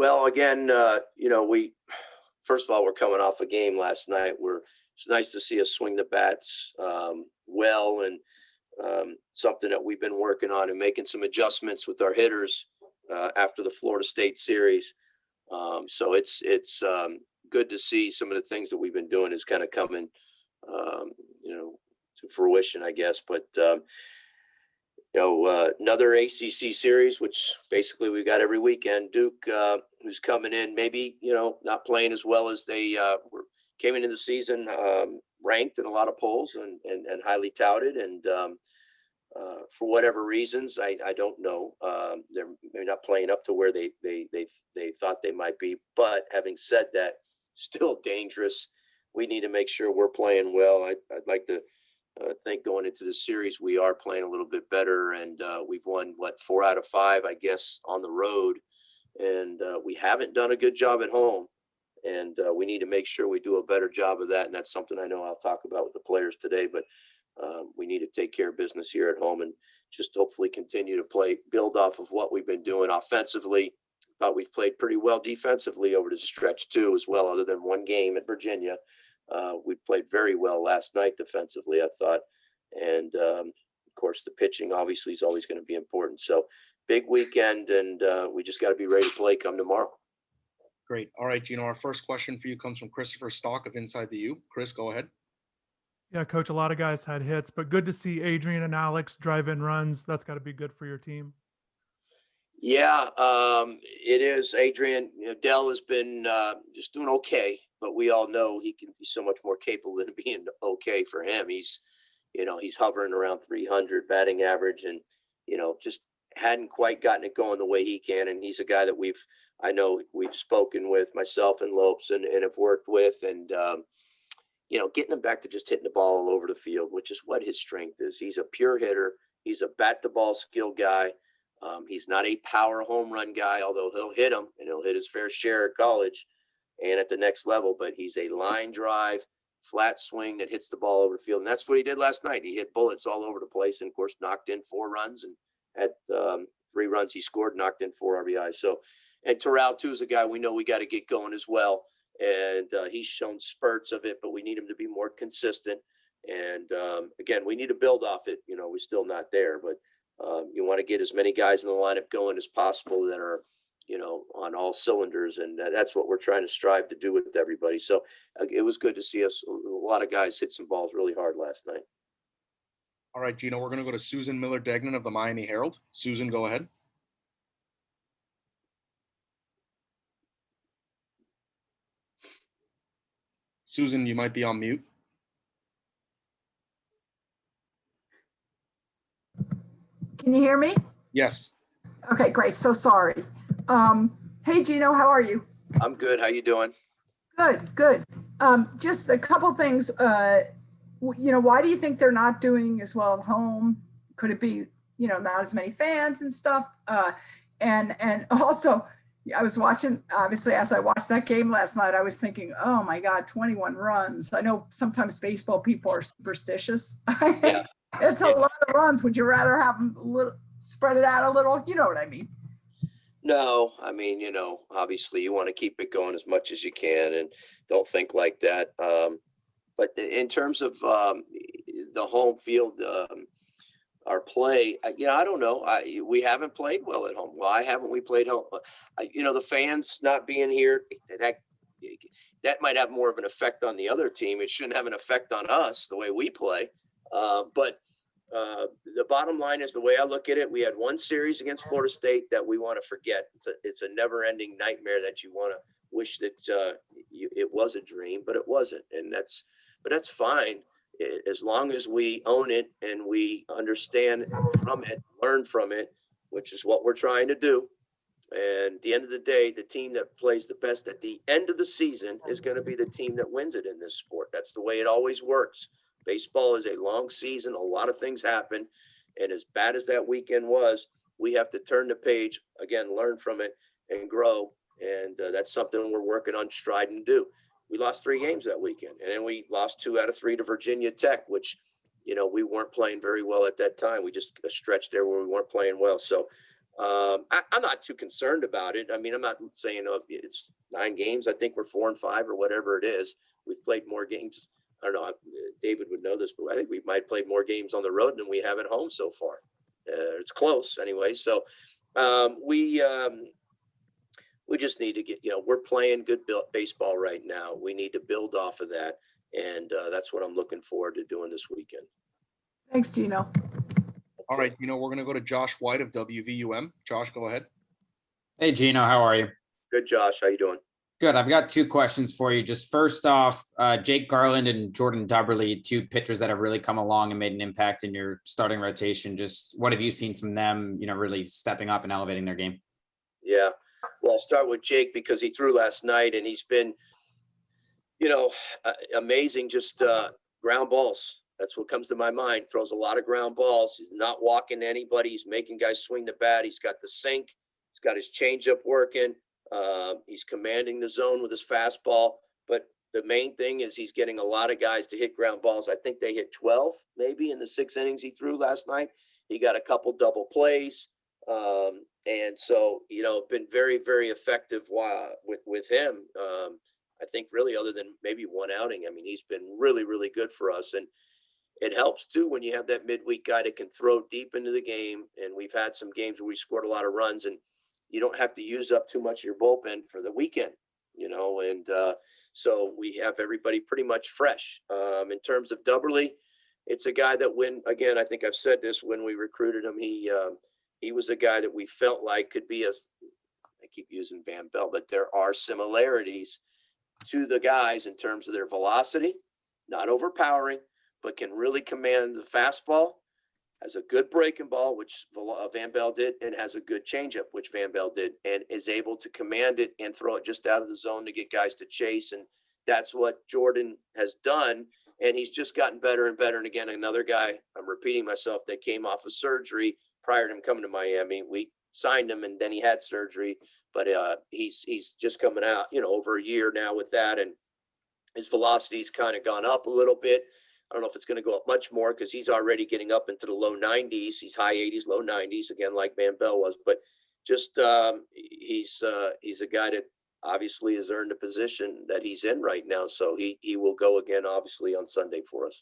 Well, again, first of all, we're coming off a game last night where it's nice to see us swing the bats well, and something that we've been working on and making some adjustments with our hitters after the Florida State series. So it's good to see some of the things that we've been doing is kind of coming, to fruition, I guess. But another ACC series, which basically we got every weekend. Duke, who's coming in, maybe not playing as well as they came into the season, ranked in a lot of polls and highly touted, and for whatever reasons, I don't know. They're maybe not playing up to where they thought they might be. But having said that, still dangerous. We need to make sure we're playing well. I'd like to think going into the series we are playing a little bit better, and we've won 4 out of 5, I guess, on the road, and we haven't done a good job at home, and we need to make sure we do a better job of that. And that's something I know I'll talk about with the players today. But we need to take care of business here at home and just hopefully continue to build off of what we've been doing offensively. Thought we've played pretty well defensively over the stretch too, as well, other than one game at Virginia. We played very well last night defensively, I thought. And of course, the pitching obviously is always going to be important. So big weekend, and we just got to be ready to play come tomorrow. Great. All right, Gino, our first question for you comes from Christopher Stock of Inside the U. Chris, go ahead. Yeah, Coach, a lot of guys had hits, but good to see Adrian and Alex drive in runs. That's got to be good for your team. Yeah, it is. Adrian, Dell has been just doing okay, but we all know he can be so much more capable than being okay for him. He's hovering around 300 batting average, and, just hadn't quite gotten it going the way he can. And he's a guy that we've spoken with, myself and Lopes, and have worked with, and, getting him back to just hitting the ball all over the field, which is what his strength is. He's a pure hitter. He's a bat to ball skill guy. He's not a power home run guy, although he'll hit them, and he'll hit his fair share at college and at the next level. But he's a line drive, flat swing that hits the ball over the field. And that's what he did last night. He hit bullets all over the place and, of course, knocked in 4 runs, and had 3 runs he scored, knocked in 4 RBIs. So, and Terrell, too, is a guy we know we got to get going as well. And he's shown spurts of it, but we need him to be more consistent. And, again, we need to build off it. We're still not there, but you want to get as many guys in the lineup going as possible that are, on all cylinders. And that's what we're trying to strive to do with everybody. So it was good to see us. A lot of guys hit some balls really hard last night. All right, Gino, we're going to go to Susan Miller-Degnan of the Miami Herald. Susan, go ahead. Susan, you might be on mute. Can you hear me? Yes. Okay, great. So sorry. Hey, Gino, how are you? I'm good. How you doing? Good. Just a couple things. Why do you think they're not doing as well at home? Could it be, not as many fans and stuff? And also, I was watching, obviously, as I watched that game last night, I was thinking, oh my God, 21 runs. I know sometimes baseball people are superstitious. Yeah. It's a lot of runs. Would you rather have them spread it out a little? You know what I mean? No, I mean, obviously you want to keep it going as much as you can, and don't think like that. But in terms of the home field, our play, I don't know. We haven't played well at home. Why haven't we played home? The fans not being here, that might have more of an effect on the other team. It shouldn't have an effect on us, the way we play. But the bottom line is, the way I look at it, we had one series against Florida State that we want to forget. It's a never-ending nightmare that you want to wish that it was a dream, but it wasn't. But that's fine, as long as we own it and we understand from it, learn from it, which is what we're trying to do. And at the end of the day, the team that plays the best at the end of the season is going to be the team that wins it in this sport. That's the way it always works. Baseball is a long season. A lot of things happen. And as bad as that weekend was, we have to turn the page, again, learn from it and grow. And that's something we're working on striding to do. We lost 3 games that weekend, and then we lost 2 out of 3 to Virginia Tech, which, we weren't playing very well at that time. We just a stretch there where we weren't playing well. So I'm not too concerned about it. I mean, I'm not saying it's 9 games. I think we're 4-5 or whatever it is. We've played more games. I don't know. David would know this, but I think we might play more games on the road than we have at home so far. It's close anyway. So we just need to get, we're playing good baseball right now. We need to build off of that. And that's what I'm looking forward to doing this weekend. Thanks, Gino. All right, we're going to go to Josh White of WVUM. Josh, go ahead. Hey, Gino, how are you? Good, Josh. How you doing? Good. I've got 2 questions for you. Just first off, Jake Garland and Jordan Dubberly, 2 pitchers that have really come along and made an impact in your starting rotation. Just what have you seen from them, really stepping up and elevating their game? Yeah. Well, I'll start with Jake because he threw last night and he's been, amazing. Just ground balls. That's what comes to my mind. Throws a lot of ground balls. He's not walking anybody. He's making guys swing the bat. He's got the sink. He's got his changeup working. He's commanding the zone with his fastball. But the main thing is he's getting a lot of guys to hit ground balls. I think they hit 12 maybe in the 6 innings he threw last night. He got a couple double plays. And so, been very, very effective with him. I think really other than maybe 1 outing. I mean, he's been really, really good for us. And it helps too when you have that midweek guy that can throw deep into the game. And we've had some games where we scored a lot of runs and you don't have to use up too much of your bullpen for the weekend, and so we have everybody pretty much fresh. In terms of Dubberly, it's a guy that again, I think I've said this when we recruited him, he was a guy that we felt like could be I keep using Van Bell, but there are similarities to the guys in terms of their velocity, not overpowering, but can really command the fastball, has a good breaking ball, which Van Bell did, and has a good changeup, which Van Bell did, and is able to command it and throw it just out of the zone to get guys to chase. And that's what Jordan has done. And he's just gotten better and better. And again, another guy, I'm repeating myself, that came off of surgery prior to him coming to Miami. We signed him and then he had surgery, but he's just coming out, over a year now with that. And his velocity's kind of gone up a little bit. I don't know if it's going to go up much more because he's already getting up into the low 90s. He's high 80s, low 90s, again, like Van Bell was. But just he's a guy that obviously has earned a position that he's in right now. So he will go again, obviously, on Sunday for us.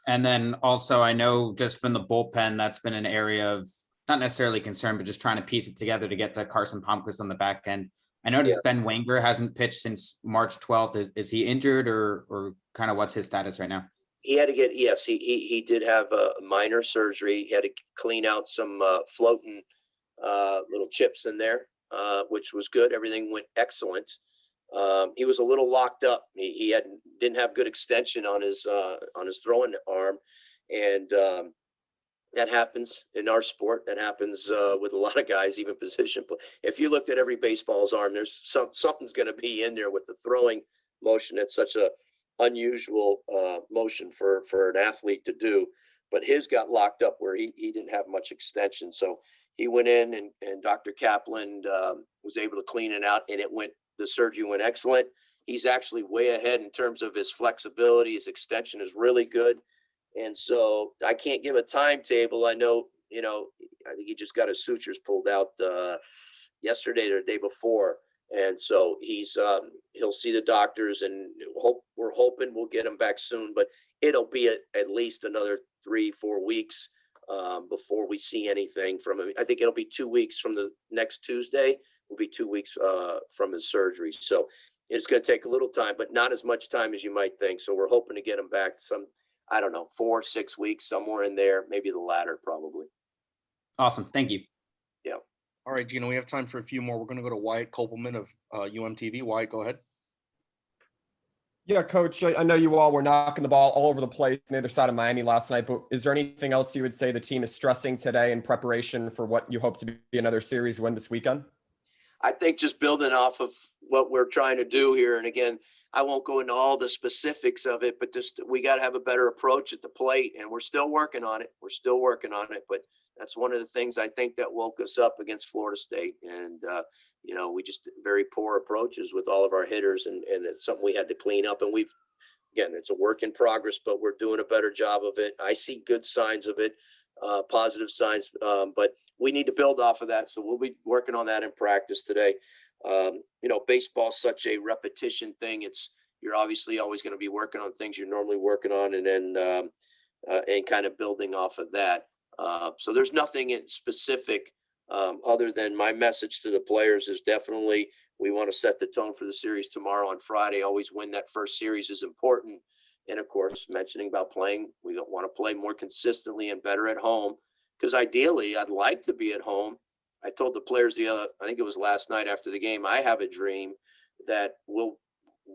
And then also, I know just from the bullpen, that's been an area of not necessarily concern, but just trying to piece it together to get to Carson Palmquist on the back end. I noticed Ben Wenger hasn't pitched since March 12th. Is he injured or kind of what's his status right now? He had to get, yes, he did have a minor surgery. He had to clean out some floating little chips in there, which was good. Everything went excellent. He was a little locked up. He didn't have good extension on his throwing arm. And that happens in our sport. That happens with a lot of guys, even position play. If you looked at every baseball's arm, there's something's going to be in there with the throwing motion. It's such a unusual motion for an athlete to do. But his got locked up where he didn't have much extension. So he went in and Dr. Kaplan was able to clean it out, and the surgery went excellent. He's actually way ahead in terms of his flexibility. His extension is really good. And so I can't give a timetable. I know, I think he just got his sutures pulled out yesterday or the day before. And so he'll see the doctors, and we're hoping we'll get him back soon, but it'll be at least another 3-4 weeks before we see anything from him. I think it'll be 2 weeks from the next Tuesday. Will be 2 weeks from his surgery. So it's going to take a little time, but not as much time as you might think. So we're hoping to get him back 4-6 weeks, somewhere in there, maybe the latter, probably. Awesome. Thank you. Yeah. All right, Gino, we have time for a few more. We're going to go to Wyatt Kopelman of UMTV. Wyatt, go ahead. Yeah, Coach, I know you all were knocking the ball all over the place on the other side of Miami last night, but is there anything else you would say the team is stressing today in preparation for what you hope to be another series win this weekend? I think just building off of what we're trying to do here. And again, I won't go into all the specifics of it, but just we got to have a better approach at the plate, and we're still working on it. But that's one of the things I think that woke us up against Florida State. And, we just very poor approaches with all of our hitters, and it's something we had to clean up. And again, it's a work in progress, but we're doing a better job of it. I see good signs of it. positive signs. But we need to build off of that. So we'll be working on that in practice today. Baseball's such a repetition thing. You're obviously always going to be working on things you're normally working on, and then and kind of building off of that. So there's nothing in specific other than my message to the players is definitely we want to set the tone for the series tomorrow on Friday. Always win that first series is important. And of course, mentioning about playing, we want to play more consistently and better at home, because ideally I'd like to be at home. I told the players I think it was last night after the game, I have a dream that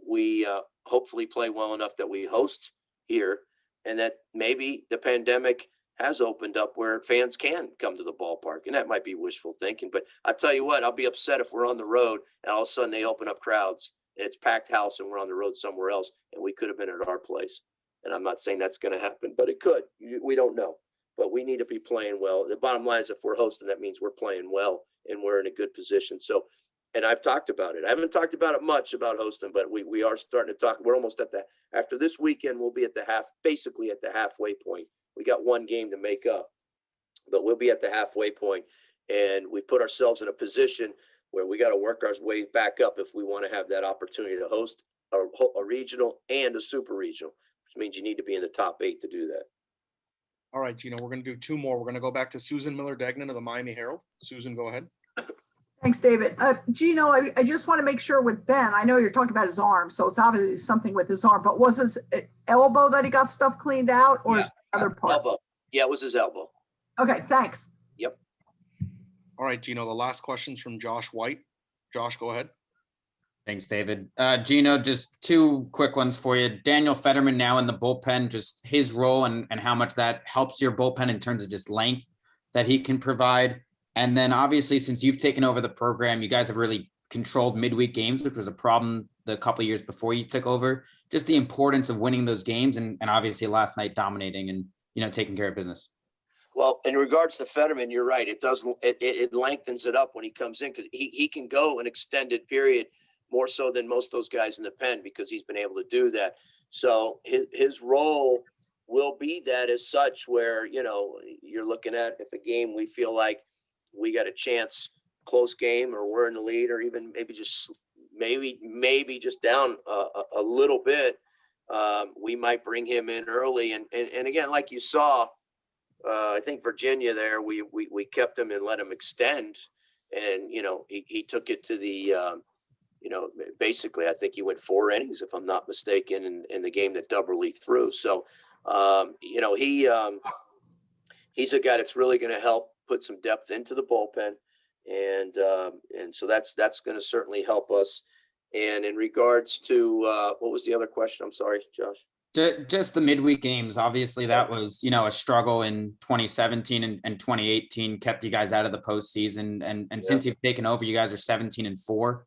we hopefully play well enough that we host here, and that maybe the pandemic has opened up where fans can come to the ballpark. And that might be wishful thinking, but I'll tell you what, I'll be upset if we're on the road and all of a sudden they open up crowds and it's packed house and we're on the road somewhere else and we could have been at our place. And I'm not saying that's going to happen, but it could. We don't know. But we need to be playing well. The bottom line is if we're hosting, that means we're playing well and we're in a good position. So, and I've talked about it. I haven't talked about it much about hosting, but we are starting to talk. We're almost at after this weekend, we'll be at basically at the halfway point. We got one game to make up, but we'll be at the halfway point, and we put ourselves in a position where we got to work our way back up if we want to have that opportunity to host a regional and a super regional, which means you need to be in the top 8 to do that. All right, Gino, we're going to do 2 more. We're going to go back to Susan Miller-Degnan of the Miami Herald. Susan, go ahead. Thanks, David. Gino, I just want to make sure with Ben, I know you're talking about his arm, so it's obviously something with his arm, but was his elbow that he got stuff cleaned out, or is the other part? Elbow. Yeah, it was his elbow. Okay, thanks. Yep. All right, Gino, the last question's from Josh White. Josh, go ahead. Thanks, David. Gino, just 2 quick ones for you. Daniel Fetterman now in the bullpen, just his role and how much that helps your bullpen in terms of just length that he can provide. And then obviously, since you've taken over the program, you guys have really controlled midweek games, which was a problem the couple of years before you took over. Just the importance of winning those games and obviously last night dominating and, taking care of business. Well, in regards to Fetterman, you're right. It lengthens it up when he comes in, because he can go an extended period more so than most of those guys in the pen, because he's been able to do that. So his role will be that as such, where, you're looking at if a game we feel like we got a chance, close game, or we're in the lead, or even maybe just down a little bit, we might bring him in early. And again, like you saw, I think Virginia there, we kept him and let him extend, and he took it to the basically I think he went 4 innings, if I'm not mistaken, in the game that Dubberly threw. So he's a guy that's really going to help put some depth into the bullpen, and so that's going to certainly help us. And in regards to what was the other question? I'm sorry, Josh. Just the midweek games. Obviously, that was a struggle in 2017 and 2018, kept you guys out of the postseason. And since you've taken over, you guys are 17-4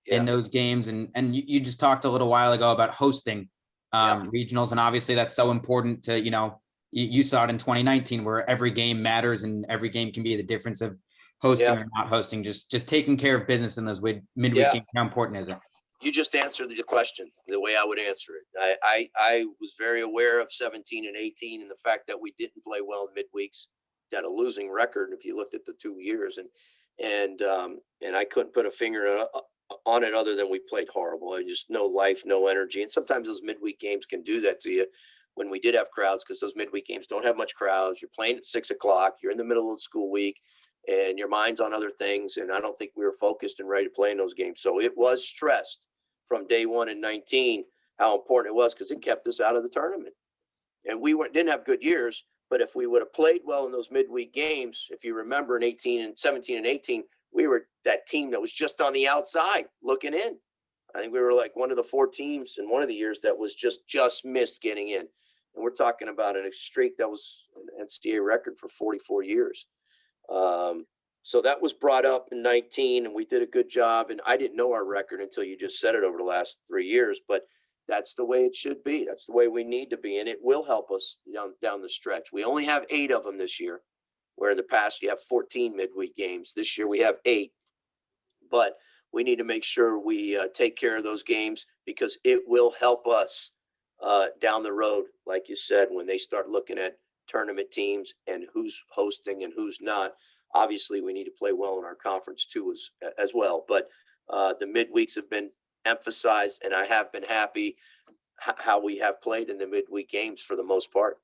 in those games. And you just talked a little while ago about hosting regionals, and obviously that's so important to you saw it in 2019 where every game matters and every game can be the difference of hosting or not hosting. Just taking care of business in those midweek games. How important is it? You just answered the question the way I would answer it. I was very aware of 17 and 18 and the fact that we didn't play well in midweeks, got a losing record if you looked at the 2 years, and I couldn't put a finger on it other than we played horrible. I just no life, no energy, and sometimes those midweek games can do that to you. When we did have crowds, because those midweek games don't have much crowds. You're playing at 6 o'clock. You're in the middle of the school week, and your mind's on other things. And I don't think we were focused and ready to play in those games. So it was stressed from day 1 in 19 how important it was, because it kept us out of the tournament. And we didn't have good years, but if we would have played well in those midweek games, if you remember in 17 and 18, we were that team that was just on the outside looking in. I think we were like one of the 4 teams in one of the years that was just missed getting in. And we're talking about a streak that was an NCAA record for 44 years. So that was brought up in 19, and we did a good job. And I didn't know our record until you just said it over the last 3 years, but that's the way it should be. That's the way we need to be. And it will help us down the stretch. We only have 8 of them this year, where in the past you have 14 midweek games. This year we have 8, but we need to make sure we take care of those games, because it will help us down the road, like you said, when they start looking at tournament teams and who's hosting and who's not. Obviously, we need to play well in our conference too, as well. But the midweeks have been emphasized, and I have been happy how we have played in the midweek games for the most part.